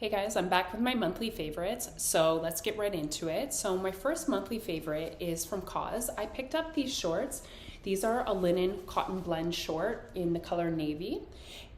Hey guys, I'm back with my monthly favorites, so let's get right into it. So my first monthly favorite is from Cause. I picked up these shorts. These are a linen cotton blend short in the color navy,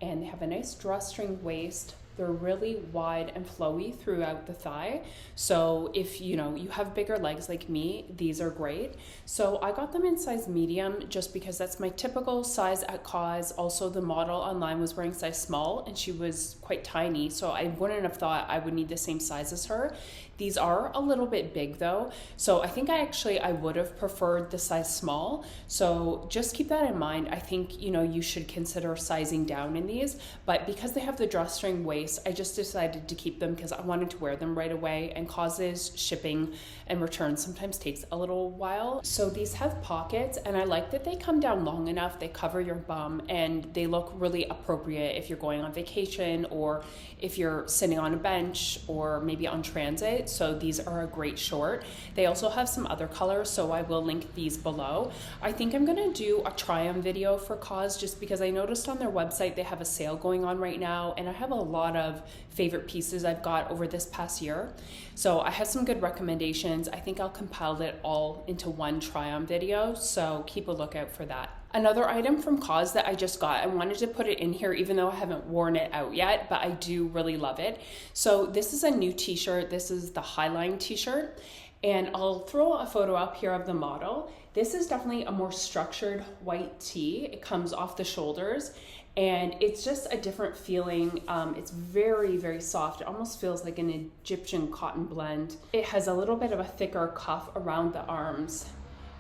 and they have a nice drawstring waist. They're really wide and flowy throughout the thigh. So if you have bigger legs like me, these are great. So I got them in size medium just because that's my typical size at Cause. Also, the model online was wearing size small and she was quite tiny, so I wouldn't have thought I would need the same size as her. These are a little bit big though, so I think I would have preferred the size small. So just keep that in mind. I think you should consider sizing down in these, but because they have the drawstring waist, I just decided to keep them because I wanted to wear them right away, and Cause's shipping and return sometimes takes a little while. So these have pockets, and I like that they come down long enough, they cover your bum, and they look really appropriate if you're going on vacation or if you're sitting on a bench or maybe on transit. So these are a great short. They also have some other colors, so I will link these below. I think I'm gonna do a try-on video for Cause just because I noticed on their website they have a sale going on right now, and I have a lot of favorite pieces I've got over this past year. So I have some good recommendations. I think I'll compile it all into one try-on video, so keep a lookout for that. Another item from Cause that I just got, I wanted to put it in here even though I haven't worn it out yet, but I do really love it. So this is a new t-shirt. This is the Highline t-shirt, and I'll throw a photo up here of the model. This is definitely a more structured white tee. It comes off the shoulders, and it's just a different feeling. It's very, very soft. It almost feels like an Egyptian cotton blend. It has a little bit of a thicker cuff around the arms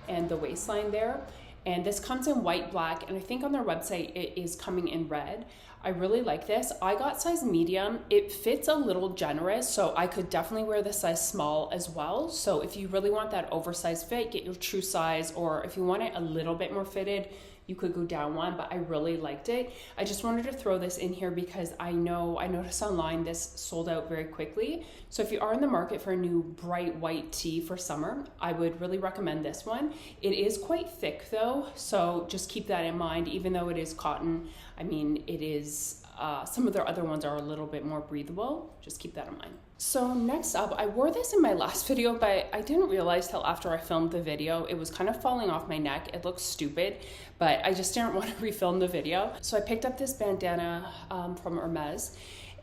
and the waistline there. And this comes in white, black, and I think on their website it is coming in red. I really like this. I got size medium. It fits a little generous, so I could definitely wear the size small as well. So if you really want that oversized fit, get your true size, or if you want it a little bit more fitted, you could go down one, but I really liked it. I just wanted to throw this in here because I noticed online this sold out very quickly. So if you are in the market for a new bright white tee for summer, I would really recommend this one. It is quite thick though, so just keep that in mind. Even though it is cotton, I mean, it is, some of their other ones are a little bit more breathable. Just keep that in mind. So next up, I wore this in my last video, but I didn't realize till after I filmed the video, it was kind of falling off my neck. It looks stupid, but I just didn't want to refilm the video. So I picked up this bandana from Hermès,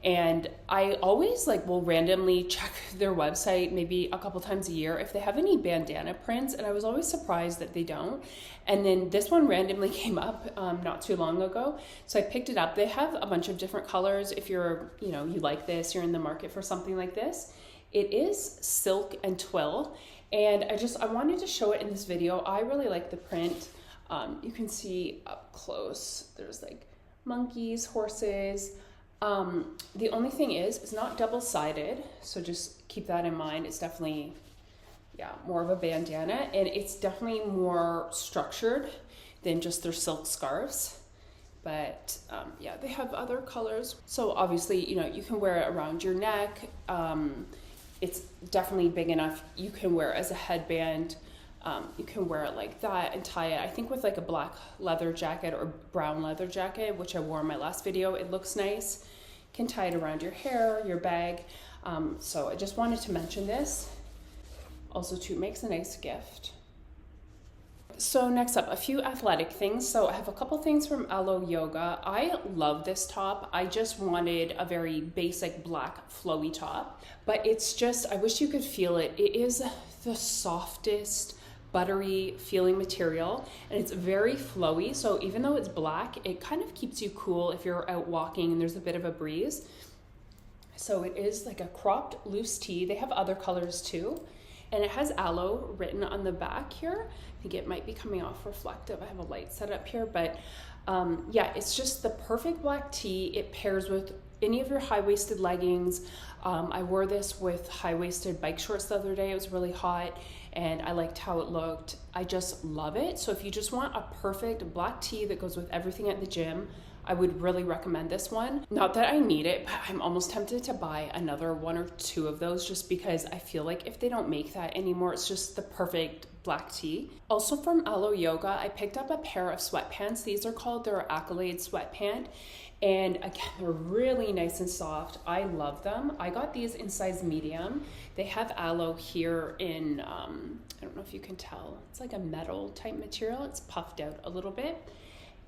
and I always will randomly check their website maybe a couple times a year if they have any bandana prints, and I was always surprised that they don't. And then this one randomly came up not too long ago, so I picked it up. They have a bunch of different colors. If you're, you like this, you're in the market for something like this. It is silk and twill, and I wanted to show it in this video. I really like the print. You can see up close, there's monkeys, horses. The only thing is, it's not double-sided, so just keep that in mind. It's definitely, more of a bandana, and it's definitely more structured than just their silk scarves. But they have other colors. So obviously, you can wear it around your neck. It's definitely big enough. You can wear it as a headband. You can wear it like that and tie it, I think, with a black leather jacket or brown leather jacket, which I wore in my last video. It looks nice. You can tie it around your hair, your bag. So I just wanted to mention this. Also, too, makes a nice gift. So next up, a few athletic things. So I have a couple things from ALO Yoga. I love this top. I just wanted a very basic black flowy top, but it's just, I wish you could feel it. It is the softest, buttery feeling material, and it's very flowy. So even though it's black, it kind of keeps you cool if you're out walking and there's a bit of a breeze. So it is like a cropped loose tee. They have other colors too, and it has aloe written on the back here. I think it might be coming off reflective. I have a light set up here, but it's just the perfect black tee. It pairs with any of your high-waisted leggings. I wore this with high-waisted bike shorts the other day. It was really hot, and I liked how it looked. I just love it. So if you just want a perfect black tee that goes with everything at the gym, I would really recommend this one. Not that I need it, but I'm almost tempted to buy another one or two of those just because I feel like if they don't make that anymore, it's just the perfect black tee. Also from ALO Yoga, I picked up a pair of sweatpants. These are called their Accolade sweatpant, And again, they're really nice and soft. I love them. I got these in size medium. They have aloe here in, I don't know if you can tell, it's like a metal type material. It's puffed out a little bit.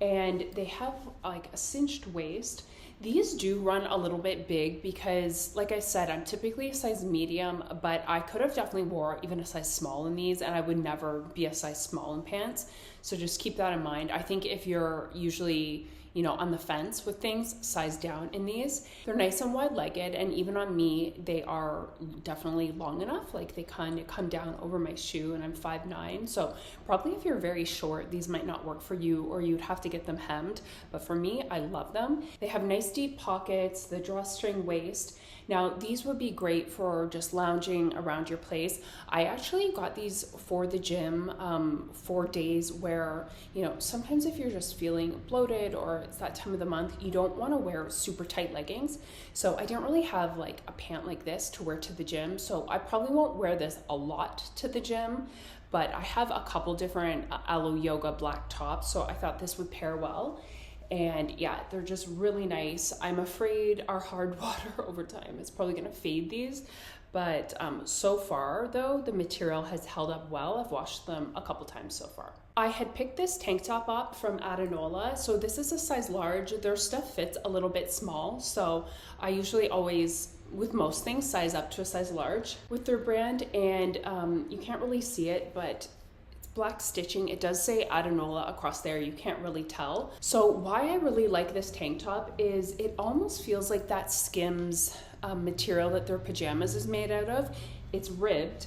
And they have like a cinched waist. These do run a little bit big because, like I said, I'm typically a size medium, but I could have definitely wore even a size small in these, and I would never be a size small in pants. So just keep that in mind. I think if you're usually, you know, on the fence with things, size down in these. They're nice and wide-legged, and even on me, they are definitely long enough. Like they kind of come down over my shoe, and I'm 5'9". So probably if you're very short, these might not work for you, or you'd have to get them hemmed. But for me, I love them. They have nice deep pockets, the drawstring waist. Now, these would be great for just lounging around your place. I actually got these for the gym for days where, you know, sometimes if you're just feeling bloated or it's that time of the month, you don't want to wear super tight leggings. So I didn't really have like a pant like this to wear to the gym. So I probably won't wear this a lot to the gym, but I have a couple different ALO Yoga black tops. So I thought this would pair well. And yeah, they're just really nice. I'm afraid our hard water over time is probably gonna fade these, but so far though, the material has held up well. I've washed them a couple times so far. I had picked this tank top up from ADANOLA. So this is a size large. Their stuff fits a little bit small. So I usually always, with most things, size up to a size large with their brand. And you can't really see it, but black stitching. It does say ADANOLA across there. You can't really tell. So why I really like this tank top is it almost feels like that Skims material that their pajamas is made out of. It's ribbed.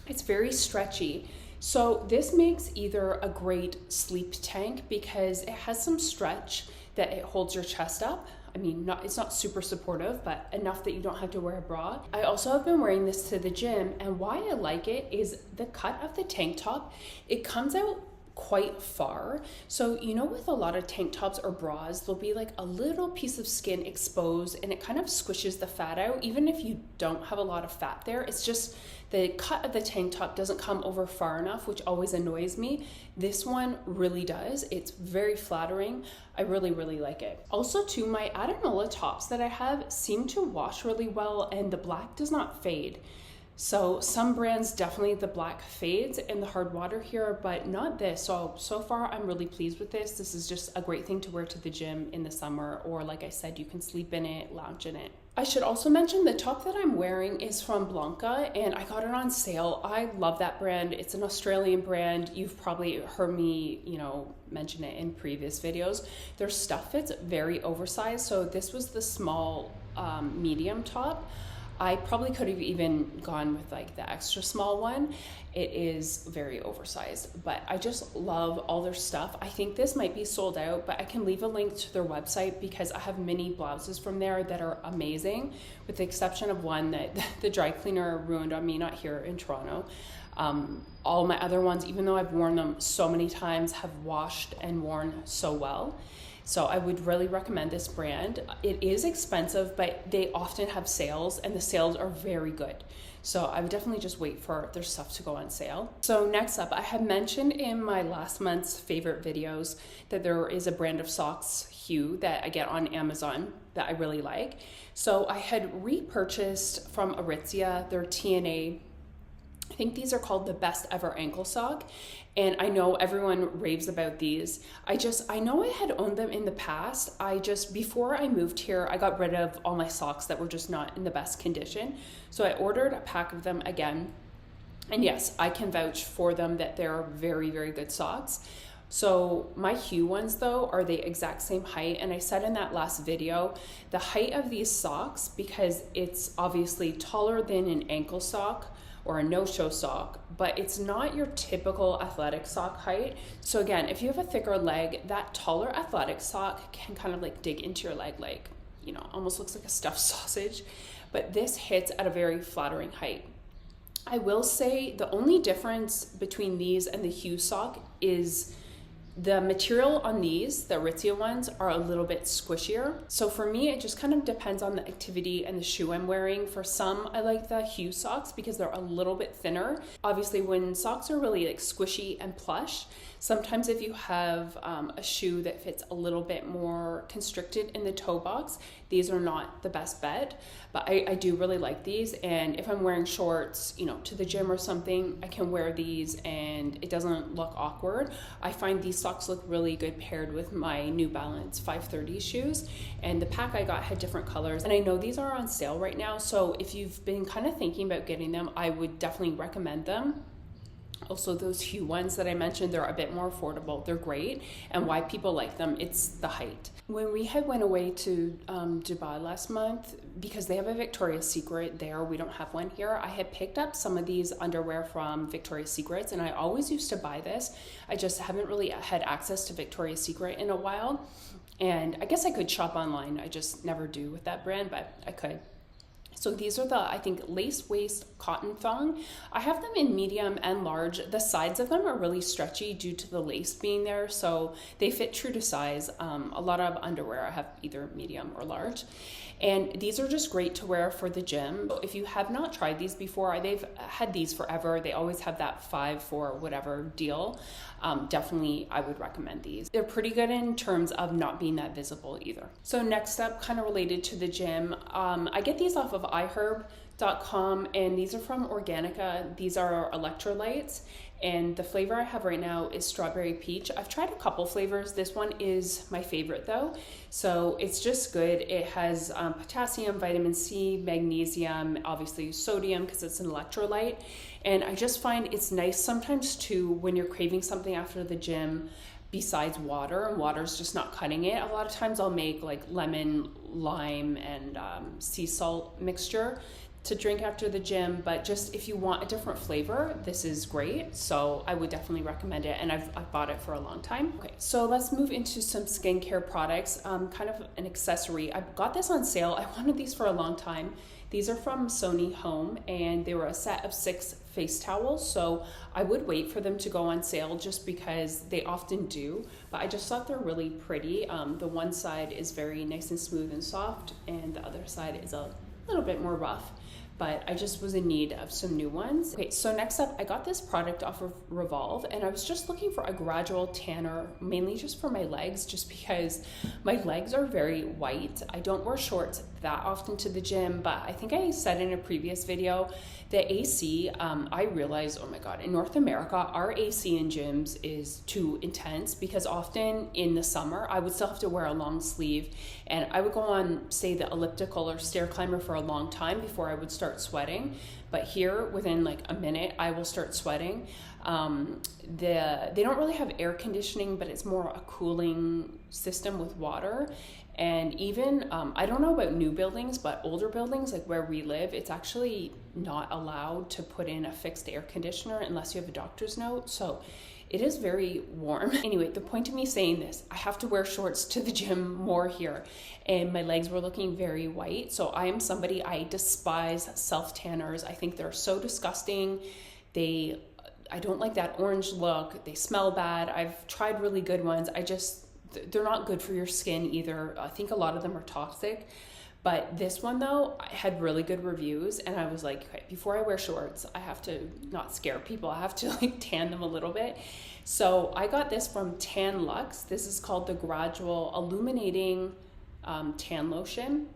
It's very stretchy. So this makes either a great sleep tank because it has some stretch that it holds your chest up. I mean, it's not super supportive, but enough that you don't have to wear a bra. I also have been wearing this to the gym, and why I like it is the cut of the tank top. It comes out quite far. So, you know, with a lot of tank tops or bras, there'll be like a little piece of skin exposed and it kind of squishes the fat out. Even if you don't have a lot of fat there, it's just the cut of the tank top doesn't come over far enough, which always annoys me. This one really does. It's very flattering. I really, really like it. Also too, my ADANOLA tops that I have seem to wash really well and the black does not fade. So some brands, definitely the black fades in the hard water here, but not this. So far I'm really pleased with this. This is just a great thing to wear to the gym in the summer, or like I said, you can sleep in it, lounge in it. I should also mention the top that I'm wearing is from Blanca and I got it on sale. I love that brand. It's an Australian brand. You've probably heard me, you know, mention it in previous videos. Their stuff fits very oversized. So this was the small medium top. I probably could have even gone with like the extra small one. It is very oversized, but I just love all their stuff. I think this might be sold out, but I can leave a link to their website because I have mini blouses from there that are amazing, with the exception of one that the dry cleaner ruined on me, not here in Toronto. All my other ones, even though I've worn them so many times, have washed and worn so well. So I would really recommend this brand. It is expensive, but they often have sales and the sales are very good. So I would definitely just wait for their stuff to go on sale. So next up, I had mentioned in my last month's favorite videos that there is a brand of socks, Hue, that I get on Amazon that I really like. So I had repurchased from Aritzia their TNA. I think these are called the best ever ankle sock. And I know everyone raves about these. I know I had owned them in the past. Before I moved here, I got rid of all my socks that were just not in the best condition. So I ordered a pack of them again. And yes, I can vouch for them that they're very, very good socks. So my Hue ones though are the exact same height, and I said in that last video, the height of these socks, because it's obviously taller than an ankle sock or a no-show sock, but it's not your typical athletic sock height. So again, if you have a thicker leg, that taller athletic sock can kind of like dig into your leg, like, you know, almost looks like a stuffed sausage, but this hits at a very flattering height. I will say the only difference between these and the Hue sock is the material on these, the Aritzia ones, are a little bit squishier. So for me, it just kind of depends on the activity and the shoe I'm wearing. For some, I like the Hue socks because they're a little bit thinner. Obviously, when socks are really like squishy and plush, Sometimes if you have a shoe that fits a little bit more constricted in the toe box, these are not the best bet, but I do really like these. And if I'm wearing shorts, you know, to the gym or something, I can wear these and it doesn't look awkward. I find these socks look really good paired with my New Balance 530 shoes, and the pack I got had different colors, and I know these are on sale right now, so if you've been kind of thinking about getting them, I would definitely recommend them. Also, those Hue ones that I mentioned, they're a bit more affordable. They're great, and why people like them, it's the height. When we had went away to Dubai last month, because they have a Victoria's Secret there, we don't have one here, I had picked up some of these underwear from Victoria's Secrets, and I always used to buy this. I just haven't really had access to Victoria's Secret in a while, and I guess I could shop online. I just never do with that brand, but I could. So these are the, I think, lace waist cotton thong. I have them in medium and large. The sides of them are really stretchy due to the lace being there, so they fit true to size. A lot of underwear I have either medium or large. And these are just great to wear for the gym. If you have not tried these before, they've had these forever. They always have that 5 for whatever deal. Definitely, I would recommend these. They're pretty good in terms of not being that visible either. So next up, kind of related to the gym, I get these off of iHerb.com, and these are from Organica. These are Electrolytes, and the flavor I have right now is strawberry peach. I've tried a couple flavors. This one is my favorite though, so it's just good. It has potassium, vitamin C, magnesium, obviously sodium because it's an electrolyte, and I just find it's nice sometimes too when you're craving something after the gym besides water, and water's just not cutting it. A lot of times I'll make like lemon, lime, and sea salt mixture to drink after the gym, but just if you want a different flavor, this is great. So I would definitely recommend it, and I've bought it for a long time. Okay, so let's move into some skincare products, kind of an accessory. I got this on sale. I wanted these for a long time. These are from Missoni Home, and they were a set of 6 face towels, so I would wait for them to go on sale just because they often do, but I just thought they're really pretty. The one side is very nice and smooth and soft, and the other side is a little bit more rough, but I just was in need of some new ones. Okay, so next up, I got this product off of Revolve, and I was just looking for a gradual tanner, mainly just for my legs, just because my legs are very white. I don't wear shorts that often to the gym, but I think I said in a previous video, the AC, I realized, oh my God, in North America, our AC in gyms is too intense, because often in the summer, I would still have to wear a long sleeve, and I would go on, say, the elliptical or stair climber for a long time before I would start sweating. But here, within like a minute, I will start sweating. They don't really have air conditioning, but it's more a cooling system with water. And even, I don't know about new buildings, but older buildings, like where we live, it's actually not allowed to put in a fixed air conditioner unless you have a doctor's note. So it is very warm. Anyway, the point of me saying this, I have to wear shorts to the gym more here, and my legs were looking very white. So I am somebody, I despise self-tanners. I think they're so disgusting. I don't like that orange look. They smell bad. I've tried really good ones. They're not good for your skin either. I think a lot of them are toxic. But this one though, I had really good reviews, and I was like, okay, before I wear shorts, I have to not scare people. I have to like tan them a little bit. So I got this from Tan Luxe. This is called the Gradual Illuminating Tan Lotion.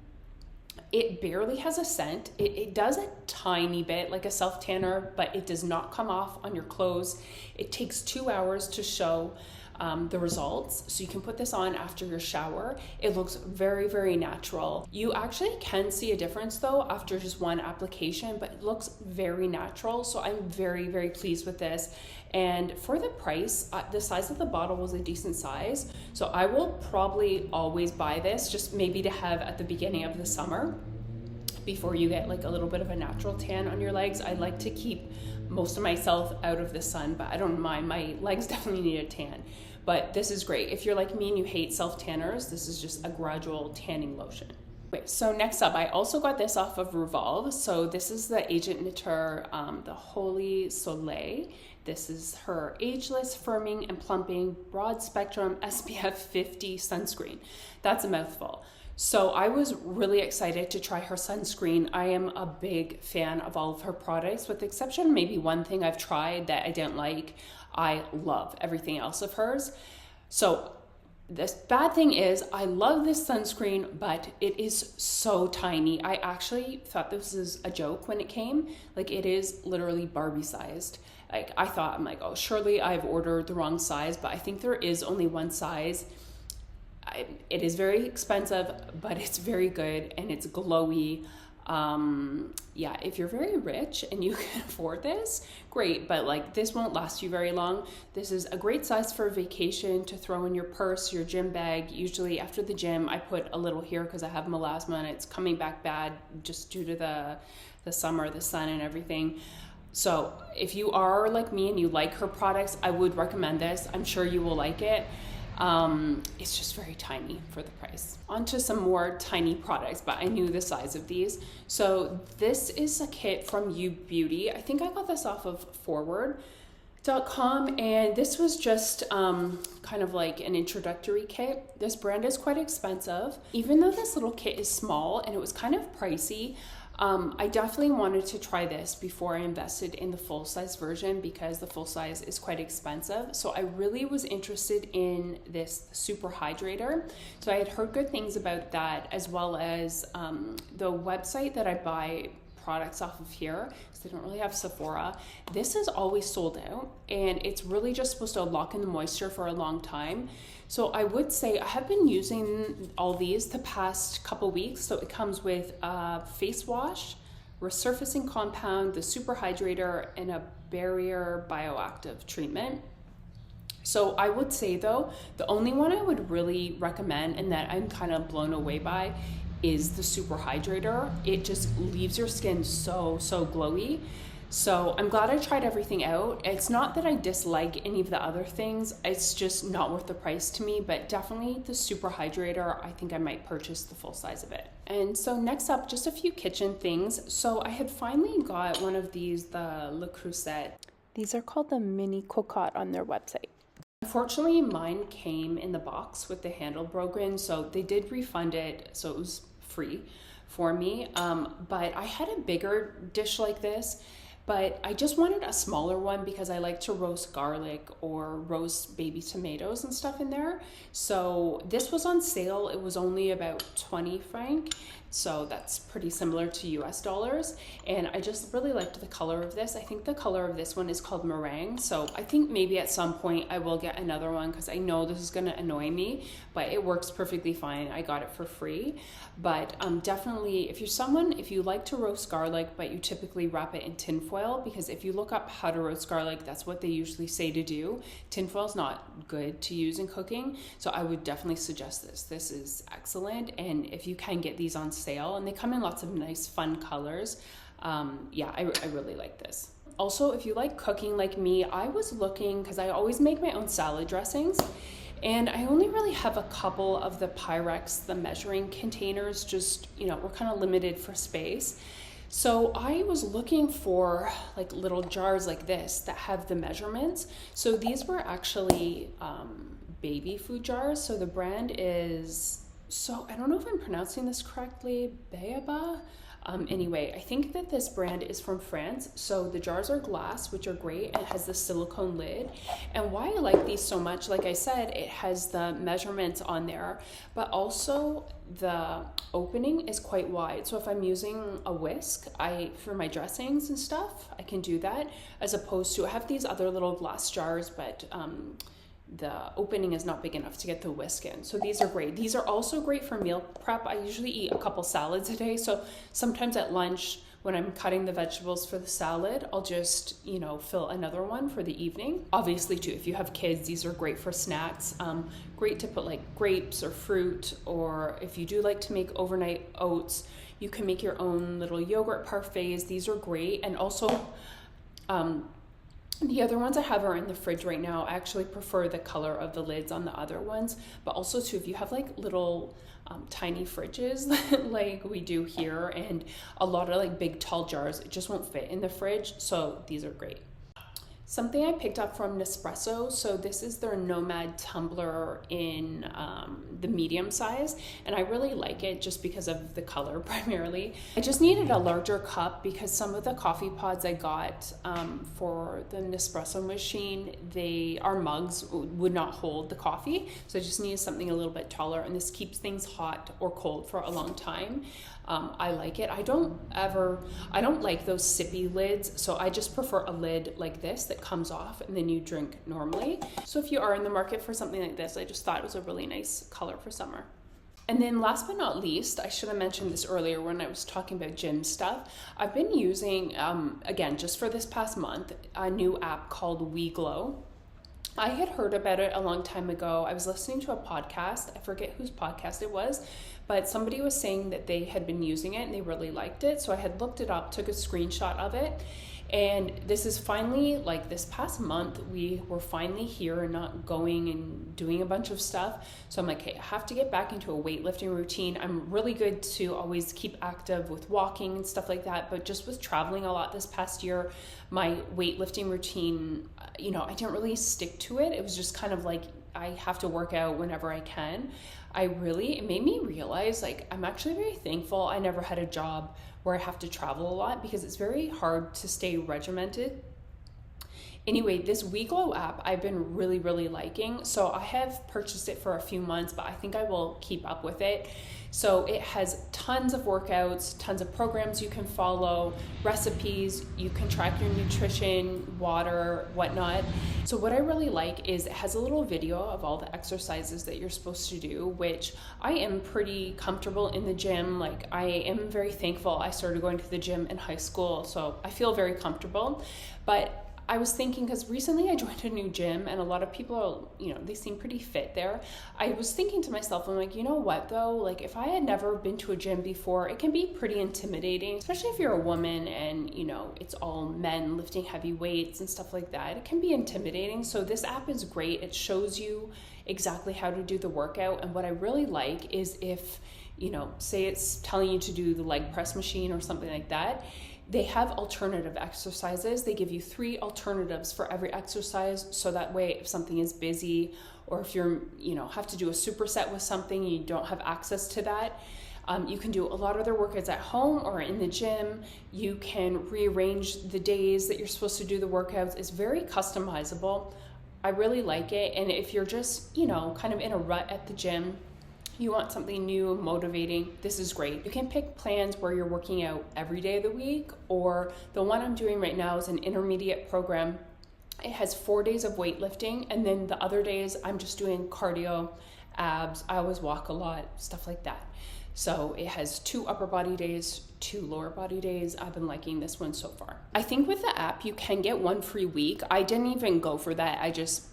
It barely has a scent. It does a tiny bit like a self-tanner, but it does not come off on your clothes. It takes 2 hours to show the results, so you can put this on after your shower. It looks very, very natural. You actually can see a difference though after just one application, but it looks very natural, so I'm very, very pleased with this. And for the price, the size of the bottle was a decent size, so I will probably always buy this, just maybe to have at the beginning of the summer before you get like a little bit of a natural tan on your legs. I like to keep most of myself out of the sun, but I don't mind. My legs definitely need a tan. But this is great. If you're like me and you hate self-tanners, this is just a gradual tanning lotion. Okay, so next up, I also got this off of Revolve. So this is the Agent Nateur, the Holy Soleil. This is her Ageless, Firming, and Plumping Broad Spectrum SPF 50 Sunscreen. That's a mouthful. So I was really excited to try her sunscreen. I am a big fan of all of her products, with the exception of maybe one thing I've tried that I didn't like. I love everything else of hers. So the bad thing is I love this sunscreen, but it is so tiny. I actually thought this was a joke when it came. Like, it is literally Barbie sized. Like, I'm like, oh, surely I've ordered the wrong size, but I think there is only one size. It is very expensive, but it's very good and it's glowy. Yeah, if you're very rich and you can afford this, great, but like, this won't last you very long. This is a great size for a vacation to throw in your purse, your gym bag. Usually after the gym, I put a little here because I have melasma and it's coming back bad just due to the summer, the sun and everything. So if you are like me and you like her products, I would recommend this. I'm sure you will like it. It's just very tiny for the price. On to some more tiny products, but I knew the size of these. So this is a kit from You Beauty. I think I got this off of forward.com, and this was just kind of like an introductory kit. This brand is quite expensive. Even though this little kit is small and it was kind of pricey, I definitely wanted to try this before I invested in the full size version because the full size is quite expensive. So I really was interested in this super hydrator. So I had heard good things about that, as well as the website that I buy products off of here, because they don't really have Sephora. This is always sold out, and it's really just supposed to lock in the moisture for a long time. So I would say I have been using all these the past couple weeks. So it comes with a face wash, resurfacing compound, the super hydrator, and a barrier bioactive treatment. So I would say though, the only one I would really recommend and that I'm kind of blown away by is the super hydrator. It just leaves your skin so glowy. So I'm glad I tried everything out. It's not that I dislike any of the other things, it's just not worth the price to me, but definitely the super hydrator, I think I might purchase the full size of it. And so next up, just a few kitchen things. So I had finally got one of these, the Le Creuset. These are called the mini Cocotte on their website. Unfortunately, mine came in the box with the handle broken, so they did refund it, so it was free for me. But I had a bigger dish like this, but I just wanted a smaller one because I like to roast garlic or roast baby tomatoes and stuff in there. So this was on sale. It was only about 20 franc. So that's pretty similar to US dollars. And I just really liked the color of this. I think the color of this one is called meringue. So I think maybe at some point I will get another one because I know this is gonna annoy me, but it works perfectly fine. I got it for free. But definitely, if you like to roast garlic, but you typically wrap it in tinfoil, because if you look up how to roast garlic, that's what they usually say to do. Tinfoil is not good to use in cooking. So I would definitely suggest this. This is excellent. And if you can get these on sale, and they come in lots of nice fun colors, yeah, I really like this. Also, if you like cooking like me, I was looking, because I always make my own salad dressings, and I only really have a couple of the Pyrex, the measuring containers, just, you know, we're kind of limited for space. So I was looking for like little jars like this that have the measurements. So these were actually baby food jars. So the brand is, so I don't know if I'm pronouncing this correctly, Béaba. Anyway, I think that this brand is from France. So the jars are glass, which are great. It has the silicone lid. And why I like these so much, like I said, it has the measurements on there, but also the opening is quite wide. So if I'm using a whisk, for my dressings and stuff, I can do that, as opposed to, I have these other little glass jars, but the opening is not big enough to get the whisk in. So these are great. These are also great for meal prep. I usually eat a couple salads a day. So sometimes at lunch, when I'm cutting the vegetables for the salad, I'll just, you know, fill another one for the evening. Obviously too, if you have kids, these are great for snacks. Great to put like grapes or fruit, or if you do like to make overnight oats, you can make your own little yogurt parfaits. These are great. And also, the other ones I have are in the fridge right now. I actually prefer the color of the lids on the other ones, but also too, if you have like little tiny fridges like we do here, and a lot of like big tall jars, it just won't fit in the fridge. So these are great. Something I picked up from Nespresso, so this is their Nomad tumbler in the medium size, and I really like it just because of the color primarily. I just needed a larger cup because some of the coffee pods I got for the Nespresso machine, our mugs would not hold the coffee, so I just needed something a little bit taller, and this keeps things hot or cold for a long time. I like it. I don't like those sippy lids, so I just prefer a lid like this that comes off and then you drink normally. So if you are in the market for something like this, I just thought it was a really nice color for summer. And then last but not least, I should have mentioned this earlier when I was talking about gym stuff. I've been using, again, just for this past month, a new app called WeGlow. I had heard about it a long time ago. I was listening to a podcast. I forget whose podcast it was, but somebody was saying that they had been using it and they really liked it. So I had looked it up, took a screenshot of it. And this is finally, like this past month, we were finally here and not going and doing a bunch of stuff. So I'm like, hey, I have to get back into a weightlifting routine. I'm really good to always keep active with walking and stuff like that. But just with traveling a lot this past year, my weightlifting routine, I didn't really stick to it. It was just kind of like, I have to work out whenever I can. It made me realize, like, I'm actually very thankful I never had a job where I have to travel a lot because it's very hard to stay regimented. Anyway, this WeGlow app I've been really, really liking. So I have purchased it for a few months, but I think I will keep up with it. So it has tons of workouts, tons of programs you can follow, recipes, you can track your nutrition, water, whatnot. So what I really like is it has a little video of all the exercises that you're supposed to do, which I am pretty comfortable in the gym. Like, I am very thankful I started going to the gym in high school, so I feel very comfortable. But I was thinking, because recently I joined a new gym and a lot of people are, they seem pretty fit there. I was thinking to myself, I'm like, you know what though? Like, if I had never been to a gym before, it can be pretty intimidating, especially if you're a woman and, it's all men lifting heavy weights and stuff like that. It can be intimidating. So this app is great. It shows you exactly how to do the workout. And what I really like is if, say it's telling you to do the leg press machine or something like that, they have alternative exercises. They give you 3 alternatives for every exercise. So that way, if something is busy or if you're, have to do a superset with something, you don't have access to that. You can do a lot of their workouts at home or in the gym. You can rearrange the days that you're supposed to do the workouts. It's very customizable. I really like it. And if you're just, kind of in a rut at the gym, you want something new, motivating, this is great. You can pick plans where you're working out every day of the week, or the one I'm doing right now is an intermediate program. It has 4 days of weightlifting, and then the other days I'm just doing cardio, abs, I always walk a lot, stuff like that. So it has 2 upper body days, 2 lower body days. I've been liking this one so far. I think with the app, you can get 1 free week. I didn't even go for that. I just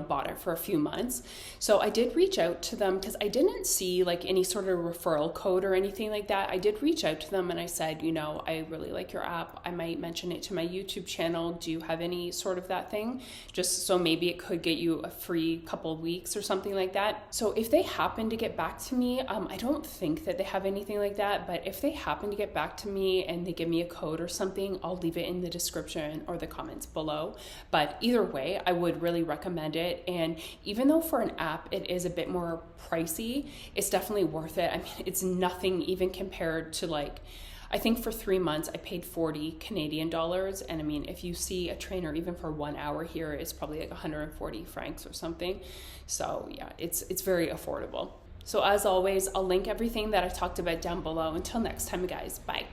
bought it for a few months. So I did reach out to them because I didn't see like any sort of referral code or anything like that. I did reach out to them and I said, I really like your app. I might mention it to my YouTube channel. Do you have any sort of that thing? Just so maybe it could get you a free couple of weeks or something like that. So if they happen to get back to me, I don't think that they have anything like that, but if they happen to get back to me and they give me a code or something, I'll leave it in the description or the comments below. But either way, I would really recommend it. And even though for an app it is a bit more pricey, it's definitely worth it. I mean, it's nothing even compared to, like, I think for 3 months I paid 40 Canadian dollars, and I mean, if you see a trainer even for 1 hour here, it's probably like 140 francs or something. So yeah, it's very affordable. So as always, I'll link everything that I talked about down below. Until next time, guys, bye.